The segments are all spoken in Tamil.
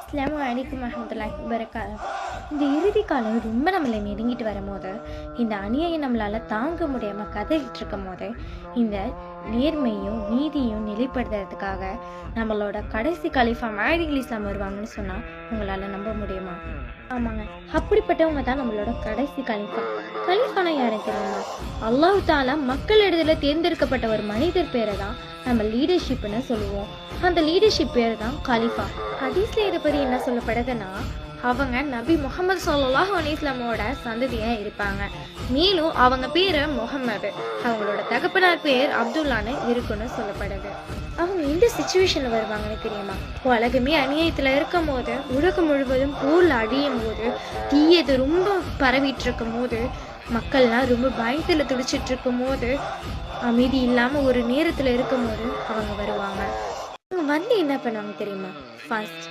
அஸ்ஸலாமு அலைக்கும் வரஹ்மத்துல்லாஹி வபரகாத்துஹு. இந்த இறுதி காலம் ரொம்ப நம்மளை நெருங்கிட்டு வரும்போது, இந்த அநியாயம் நம்மளால் தாங்க முடியாமல் கதறிட்டு இருக்கும் போது, இந்த நேர்மையும் நீதியும் நிலைப்படுத்துறதுக்காக நம்மளோட கடைசி கலீஃபா மஹ்தி இஸ்லாம் வருவாங்கன்னு சொன்னால் உங்களால் நம்ப முடியுமா? ஆமாங்க, அப்படிப்பட்டவங்க தான் நம்மளோட கடைசி கலீஃபா. கலீஃபானா யாரை தெரியுமா? அல்லாஹ் தாலா மக்களிடத்தில் தேர்ந்தெடுக்கப்பட்ட ஒரு மனிதர் பேரை தான் நம்ம லீடர்ஷிப்னு சொல்லுவோம். அந்த லீடர்ஷிப் பேர் தான் கலீஃபா. ஹதீஸ்ல இதை பற்றி என்ன சொல்லப்படுதுன்னா, அவங்க நபி முகமது ஸல்லல்லாஹு அலைஹி வஸல்லமோட சந்ததியாக இருப்பாங்க. மேலும் அவங்க பேர் முகமது, அவங்களோட தகப்பனார் பேர் அப்துல்லான்னு இருக்குன்னு சொல்லப்படுது. அவங்க இந்த சுச்சுவேஷனில் வருவாங்கன்னு தெரியுமா? உலகமே அநியாயத்தில் இருக்கும் போது, உலகம் முழுவதும் போரில் அழியும் போது, தீயது ரொம்ப பரவிட்டு இருக்கும் போது, மக்கள்லாம் ரொம்ப பயத்தில் துடிச்சிட்டு இருக்கும் போது, அமைதி இல்லாமல் ஒரு நேரத்தில் இருக்கும் போது அவங்க வருவாங்க. அவங்க வந்து என்ன பண்ணுவாங்க தெரியுமா? ஃபர்ஸ்ட்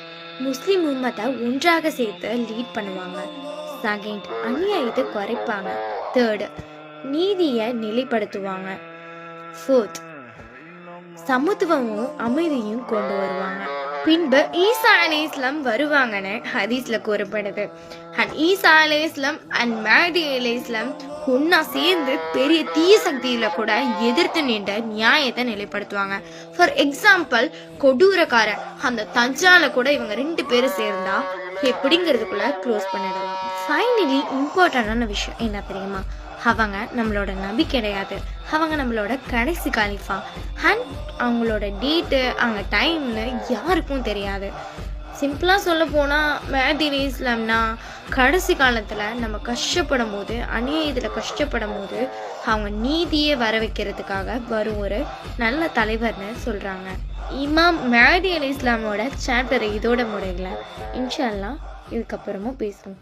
முஸ்லீம் உம்மத்தை ஒன்றாக சேர்த்து லீட் பண்ணுவாங்க. செகண்ட் அநியாயத்தை குறைப்பாங்க. தேர்டு நீதியை நிலைப்படுத்துவாங்க. ஃபோர்த் சமத்துவமும் அமைதியும் கொண்டு வருவாங்க. பின்பு ஈசா அலைஹிஸ்ஸலாம் வருவாங்கன்னு ஹதீஸ்ல கூறப்படுது. அண்ட் ஈசா அலைஹிஸ்ஸலாம் அண்ட் மஹ்தி அலைஹிஸ்ஸலாம் ஒன்னா சேர்ந்து பெரிய தீய சக்தியில கூட எதிர்த்து நின்று நியாயத்தை நிலைப்படுத்துவாங்க. ஃபார் எக்ஸாம்பிள், கொடூரக்காரன் அந்த தஞ்சால கூட இவங்க 2 பேரும் சேர்ந்தா எப்படிங்கிறதுக்குள்ள க்ளோஸ் பண்ணிடலாம். ஃபைனலி இம்பார்ட்டண்டான விஷயம் என்ன தெரியுமா? அவங்க நம்மளோட நபி கிடையாது, அவங்க நம்மளோட கடைசி கலீஃபா. அண்ட் அவங்களோட டேட்டு அவங்க டைம்னு யாருக்கும் தெரியாது. சிம்பிளாக சொல்ல போனால் மஹ்தி இஸ்லாம்னா கடைசி காலத்தில் நம்ம கஷ்டப்படும் போது, அநியாயத்தில் கஷ்டப்படும் போது அவங்க நீதியை வர வைக்கிறதுக்காக வரும் ஒரு நல்ல தலைவர்னு சொல்கிறாங்க. இமாம் மஹ்தி அலைஹிஸ்ஸலாமோட சாப்டரை இதோட முடியல. இன்ஷா அல்லாஹ் இதுக்கப்புறமும் பேசுவோம்.